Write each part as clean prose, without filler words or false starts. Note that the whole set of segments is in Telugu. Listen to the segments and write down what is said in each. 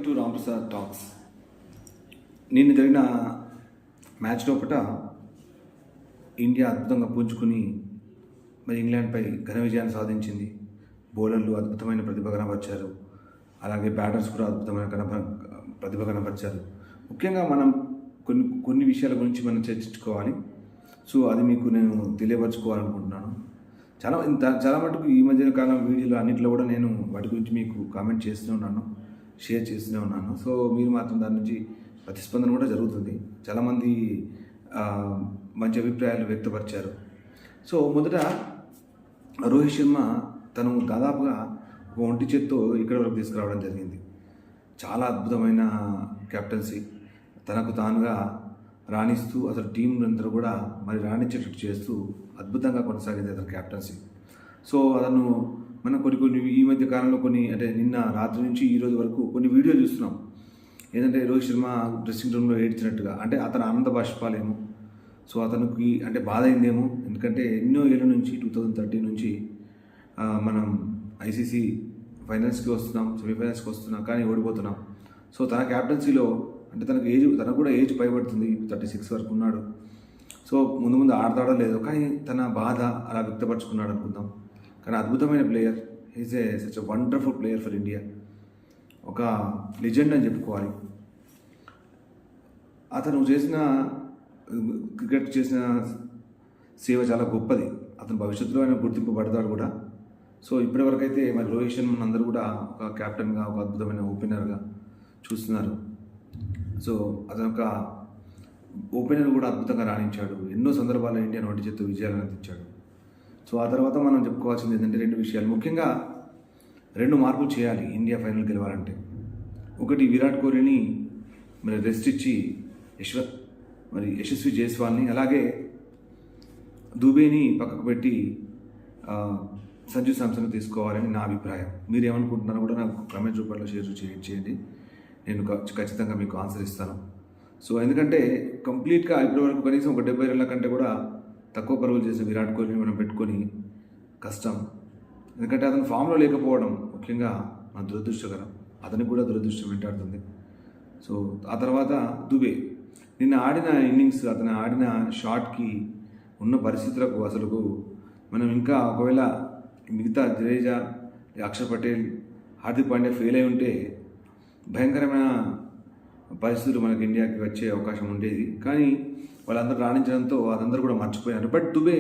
To Ramprasad talks. నిన్న జరిగిన మ్యాచ్ లోపల ఇండియా అద్భుతంగా పుంజుకుని మరి ఇంగ్లాండ్పై ఘన విజయాన్ని సాధించింది. బౌలర్లు అద్భుతమైన ప్రతిభ కనబరిచారు, అలాగే బ్యాటర్స్ కూడా అద్భుతమైన ప్రతిభ కనబరిచారు. ముఖ్యంగా మనం కొన్ని విషయాల గురించి మనం చర్చించుకోవాలి. సో అది మీకు నేను తెలియపరచుకోవాలనుకుంటున్నాను. చాలా మటుకు ఈ మధ్య కాలం వీడియోలు అన్నింటిలో కూడా నేను వాటి గురించి మీకు కామెంట్ చేస్తూనే ఉన్నాను, షేర్ చేస్తూనే ఉన్నాను. సో మీరు మాత్రం దాని నుంచి ప్రతిస్పందన కూడా జరుగుతుంది. చాలామంది మంచి అభిప్రాయాలు వ్యక్తపరిచారు. సో మొదట రోహిత్ శర్మ తను దాదాపుగా ఒక ఒంటి చేత్తో ఇక్కడి వరకు తీసుకురావడం జరిగింది. చాలా అద్భుతమైన కెప్టెన్సీ, తనకు తానుగా రాణిస్తూ అసలు టీం అందరూ కూడా మరి రాణించేటట్టు చేస్తూ అద్భుతంగా కొనసాగింది అతని కెప్టెన్సీ. సో అతను మనం కొన్ని ఈ మధ్య కాలంలో అంటే నిన్న రాత్రి నుంచి ఈ రోజు వరకు కొన్ని వీడియోలు చూస్తున్నాం. ఏంటంటే రోహిత్ శర్మ డ్రెస్సింగ్ రూమ్లో ఏడ్చినట్టుగా, అంటే అతను ఆనంద బాష్పాలేమో. సో అతనికి అంటే బాధ అయిందేమో, ఎందుకంటే ఎన్నో ఏళ్ళ నుంచి 2013 నుంచి మనం ఐసీసీ ఫైనల్స్కి వస్తున్నాం, సెమీఫైనల్స్కి వస్తున్నాం, కానీ ఓడిపోతున్నాం. సో తన క్యాప్టెన్సీలో అంటే తనకు కూడా ఏజ్ పైబడుతుంది, 36 వరకు ఉన్నాడు. సో ముందు ఆడతాడో లేదో, కానీ తన బాధ అలా వ్యక్తపరచుకున్నాడు అనుకుందాం. కానీ అద్భుతమైన player, is such a wonderful player for India. ఒక లెజెండ్ అని చెప్పుకోవాలి. అతను క్రికెట్ చేసిన సేవ చాలా గొప్పది. అతను భవిష్యత్తులో ఆయన గుర్తింపబడతాడు కూడా. సో ఇప్పటివరకు అయితే మరి రోహిత్ శర్మను అందరూ కూడా ఒక కెప్టెన్గా, ఒక అద్భుతమైన ఓపెనర్గా చూస్తున్నారు. సో అతను ఒక ఓపెనర్ కూడా అద్భుతంగా రాణించాడు. ఎన్నో సందర్భాల్లో ఇండియా నోటి చేత్తు విజయాలను అందించాడు. సో ఆ తర్వాత మనం చెప్పుకోవాల్సింది ఏంటంటే 2 విషయాలు. ముఖ్యంగా 2 మార్పులు చేయాలి ఇండియా ఫైనల్ గెలవాలంటే. ఒకటి, విరాట్ కోహ్లీని మరి రెస్ట్ ఇచ్చి యశస్వి జైస్వాల్ని, అలాగే దుబేని పక్కకు పెట్టి సంజు శాంసన్ తీసుకోవాలని నా అభిప్రాయం. మీరు ఏమనుకుంటున్నారో కూడా నాకు కామెంట్ రూపంలో షేర్ చేయండి. నేను ఖచ్చితంగా మీకు ఆన్సర్ ఇస్తాను. సో ఎందుకంటే కంప్లీట్గా ఇప్పటివరకు కనీసం ఒక 70 రన్ల కంటే కూడా తక్కువ పరుగులు చేసిన విరాట్ కోహ్లీని మనం పెట్టుకొని కష్టం. ఎందుకంటే అతను ఫామ్లో లేకపోవడం ముఖ్యంగా మన దురదృష్టకరం. అతనికి కూడా దురదృష్టం వెంటాడుతుంది. సో ఆ తర్వాత దుబే నిన్న ఆడిన ఇన్నింగ్స్, అతను ఆడిన షాట్కి ఉన్న పరిస్థితులకు అసలు మనం ఇంకా ఒకవేళ మిగతా జడేజా, అక్షర్ పటేల్, హార్దిక్ పాండ్యా ఫెయిల్ అయి ఉంటే భయంకరమైన పరిస్థితులు మనకి ఇండియాకి వచ్చే అవకాశం ఉండేది. కానీ వాళ్ళందరూ రాణించడంతో అదందరూ కూడా మర్చిపోయినారు. బట్ దుబే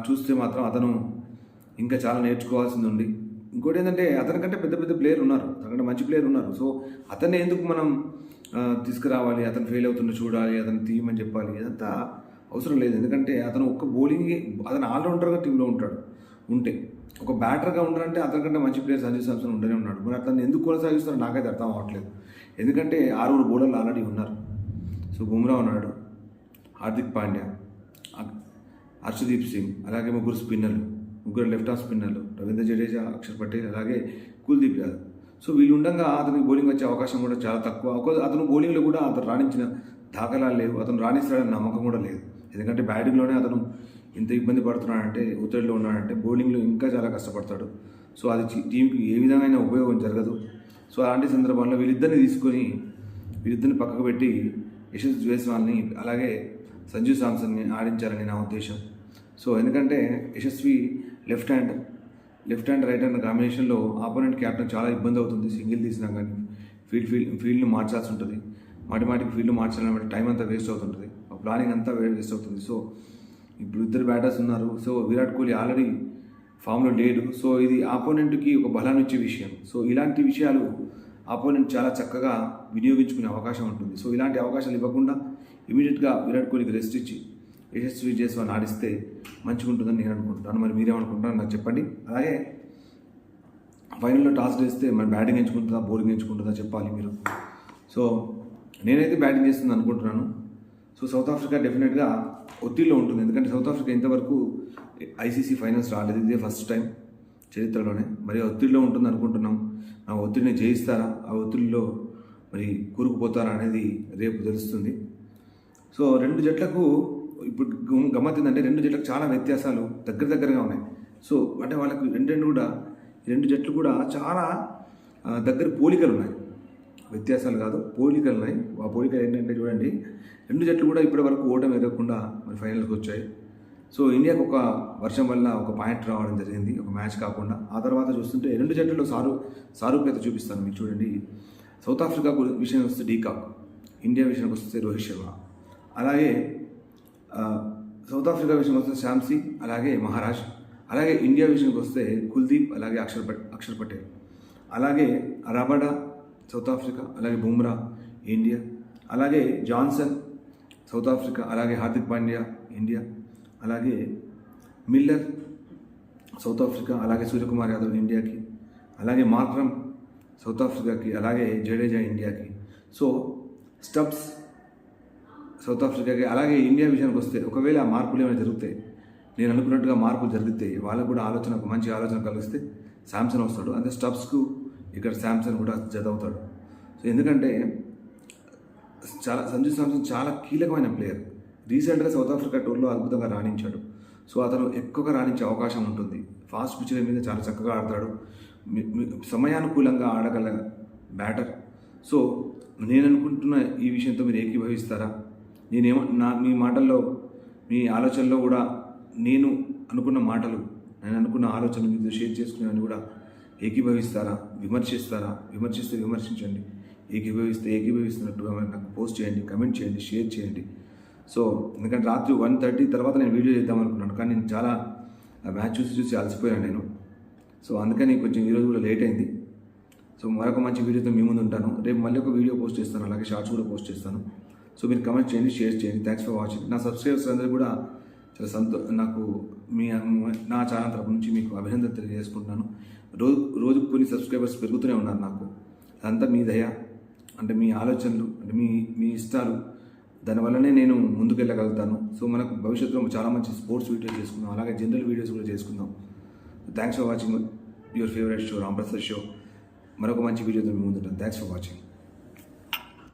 చూస్తే మాత్రం అతను ఇంకా చాలా నేర్చుకోవాల్సింది ఉంది. ఇంకోటి ఏంటంటే అతనికంటే పెద్ద ప్లేయర్ ఉన్నారు, అతనికంటే మంచి ప్లేయర్ ఉన్నారు. సో అతన్ని ఎందుకు మనం తీసుకురావాలి, అతను ఫెయిల్ అవుతుండే చూడాలి, అతను తీయమని చెప్పాలి, ఇదంతా అవసరం లేదు. ఎందుకంటే అతను ఒక్క బౌలింగ్, అతను ఆల్రౌండర్గా టీంలో ఉంటే ఒక బ్యాటర్గా ఉండాలంటే అతనికంటే మంచి ప్లేయర్ సంజు శాంసన్ ఉండనే ఉన్నాడు. మరి అతను ఎందుకు కొనసాగిస్తారో నాకైతే అర్థం అవ్వట్లేదు. ఎందుకంటే 6 బౌలర్లు ఆల్రెడీ ఉన్నారు. సో బుమ్రా ఉన్నాడు, హార్దిక్ పాండ్యా, హర్షదీప్ సింగ్, అలాగే 3 స్పిన్నర్లు, 3 లెఫ్ట్ ఆర్మ్ స్పిన్నర్లు, రవీంద్ర జడేజా, అక్షర్ పటేల్, అలాగే కుల్దీప్ యాదవ్. సో వీళ్ళు ఉండగా అతనికి బౌలింగ్ వచ్చే అవకాశం కూడా చాలా తక్కువ. అతను బౌలింగ్లో కూడా అతను రాణించిన దాఖలాలు లేవు, అతను రాణిస్తాడని నమ్మకం కూడా లేదు. ఎందుకంటే బ్యాటింగ్లోనే అతను ఇంత ఇబ్బంది పడుతున్నాడంటే, ఒత్తిడిలో ఉన్నాడంటే బౌలింగ్లో ఇంకా చాలా కష్టపడతాడు. సో అది టీంకి ఏ విధమైన ఉపయోగం జరగదు. సో అలాంటి సందర్భంలో వీళ్ళిద్దరిని పక్కకు పెట్టి యశస్వి జైస్వాల్ని, అలాగే సంజు శాంసన్ని ఆడించాలని నా ఉద్దేశం. సో ఎందుకంటే Yashasvi left hand right hand కాంబినేషన్లో ఆపోనెంట్ క్యాప్టెన్ చాలా ఇబ్బంది అవుతుంది. సింగిల్ తీసినా కానీ ఫీల్డ్ను మార్చాల్సి ఉంటుంది. మాటికి ఫీల్డ్ మార్చాలంటే టైం అంతా వేస్ట్ అవుతుంటుంది, ప్లానింగ్ అంతా వేస్ట్ అవుతుంది. సో ఇప్పుడు 2 బ్యాటర్స్ ఉన్నారు. సో విరాట్ కోహ్లీ ఆల్రెడీ ఫామ్లో లేడు. సో ఇది ఆపోనెంట్కి ఒక బలాన్ని ఇచ్చే విషయం. సో ఇలాంటి విషయాలు ఆపోనెంట్ చాలా చక్కగా వినియోగించుకునే అవకాశం ఉంటుంది. సో ఇలాంటి అవకాశాలు ఇవ్వకుండా ఇమీడియట్గా విరాట్ కోహ్లీకి రెస్ట్ ఇచ్చి యశస్వి జైస్వాల్ని ఆడిస్తే మంచిగా ఉంటుందని నేను అనుకుంటున్నాను. మరి మీరేమనుకుంటున్నారో నాకు చెప్పండి. అలాగే ఫైనల్లో టాస్ వేస్తే మరి బ్యాటింగ్ ఎంచుకుంటుందా, బౌలింగ్ ఎంచుకుంటుందా చెప్పాలి మీరు. సో నేనైతే బ్యాటింగ్ చేస్తుంది అనుకుంటున్నాను. సో సౌత్ ఆఫ్రికా డెఫినెట్గా ఒత్తిడిలో ఉంటుంది. ఎందుకంటే సౌత్ ఆఫ్రికా ఇంతవరకు ఐసీసీ ఫైనల్స్ రాలేదు, ఇదే ఫస్ట్ టైం చరిత్రలోనే. మరి ఒత్తిడిలో ఉంటుంది అనుకుంటున్నాం. ఆ ఒత్తిడిని జయిస్తారా, ఆ ఒత్తిడిలో మరి కూరుకుపోతారా అనేది రేపు తెలుస్తుంది. సో 2 జట్లకు ఇప్పుడు గమ్మత్ ఏంటంటే 2 జట్లకు చాలా వ్యత్యాసాలు దగ్గరగా ఉన్నాయి. సో అంటే వాళ్ళకి రెండు జట్లు కూడా చాలా దగ్గర పోలికలు ఉన్నాయి. వ్యత్యాసాలు కాదు, పోలికలు ఉన్నాయి. ఆ పోలికలు ఏంటంటే చూడండి, రెండు జట్లు కూడా ఇప్పటి వరకు ఓటమి ఎదగకుండా మరి ఫైనల్కి వచ్చాయి. సో ఇండియాకు ఒక వర్షం వల్ల ఒక పాయింట్ రావడం జరిగింది, ఒక మ్యాచ్ కాకుండా. ఆ తర్వాత చూస్తుంటే రెండు జట్లలో సారూప్యత చూపిస్తాను మీకు. చూడండి, సౌత్ ఆఫ్రికా విషయం వస్తే డీకాక్, ఇండియా విషయానికి వస్తే రోహిత్ శర్మ. అలాగే సౌత్ ఆఫ్రికా విషయం వస్తే శాంసీ, అలాగే మహారాజ్. అలాగే ఇండియా విషయానికి వస్తే కుల్దీప్, అలాగే అక్షర్ పటేల్. అలాగే రబాడా సౌత్ ఆఫ్రికా, అలాగే బుమ్రా ఇండియా. అలాగే జాన్సన్ సౌత్ ఆఫ్రికా, అలాగే హార్దిక్ పాండ్యా ఇండియా. అలాగే మిల్లర్ సౌత్ ఆఫ్రికా, అలాగే సూర్యకుమార్ యాదవ్ ఇండియాకి. అలాగే మార్క్రమ్ సౌత్ ఆఫ్రికాకి, అలాగే జడేజా ఇండియాకి. సో స్టబ్స్ సౌత్ ఆఫ్రికాకి. అలాగే ఇండియా విషయానికి వస్తే ఒకవేళ ఆ మార్పులు ఏమైనా జరుగుతాయి, నేను అనుకున్నట్టుగా మార్పులు జరిగితే, వాళ్ళకు కూడా ఒక మంచి ఆలోచన కలిగిస్తే శాంసన్ వస్తాడు. అంటే స్టబ్స్కు ఇక్కడ శాంసన్ కూడా జత అవుతాడు. సో ఎందుకంటే సంజు శాంసన్ చాలా కీలకమైన ప్లేయర్. రీసెంట్గా సౌత్ ఆఫ్రికా టూర్లో అద్భుతంగా రాణించాడు. సో అతను ఎక్కువగా రాణించే అవకాశం ఉంటుంది. ఫాస్ట్ పిచ్ల మీద చాలా చక్కగా ఆడతాడు, సమయానుకూలంగా ఆడగల బ్యాటర్. సో నేను అనుకుంటున్న ఈ విషయంతో మీరు ఏకీభవిస్తారా? మీ మాటల్లో, మీ ఆలోచనలో కూడా నేను అనుకున్న మాటలు, నేను అనుకున్న ఆలోచనలు మీతో షేర్ చేసుకునేవన్నీ కూడా ఏకీభవిస్తారా? విమర్శిస్తారా? విమర్శిస్తే విమర్శించండి, ఏకీభవిస్తే ఏకీభవిస్తున్నట్టుగా నాకు పోస్ట్ చేయండి, కమెంట్ చేయండి, షేర్ చేయండి. సో ఎందుకంటే రాత్రి 1:30 తర్వాత నేను వీడియో చేద్దాం అనుకున్నాను, కానీ నేను చాలా మ్యాచ్ చూసి అలసిపోయాను నేను. సో అందుకని కొంచెం ఈరోజు కూడా లేట్ అయింది. సో మరొక మంచి వీడియోతో మీ ముందు ఉంటాను. రేపు మళ్ళీ ఒక వీడియో పోస్ట్ చేస్తాను, అలాగే షార్ట్స్ కూడా పోస్ట్ చేస్తాను. సో మీరు కమెంట్ చేయండి, షేర్ చేయండి. Thanks for watching. నా సబ్స్క్రైబర్స్ అందరూ కూడా చాలా నాకు నా ఛానల్ తరపు నుంచి మీకు అభినందన తెలియజేసుకుంటున్నాను. రోజు కొన్ని సబ్స్క్రైబర్స్ పెరుగుతూనే ఉన్నారు నాకు. అదంతా మీ దయ, అంటే మీ ఆలోచనలు, అంటే మీ ఇష్టాలు, దానివల్లనే నేను ముందుకెళ్ళగలుగుతాను. సో మనకు భవిష్యత్తులో చాలా మంచి స్పోర్ట్స్ వీడియోస్ చేసుకుందాం, అలాగే జనరల్ వీడియోస్ కూడా చేసుకుందాం. Thanks for watching your favourite show Ramprasad show. మరొక మంచి వీడియోతో మీ ముందుంటాను. Thanks for watching.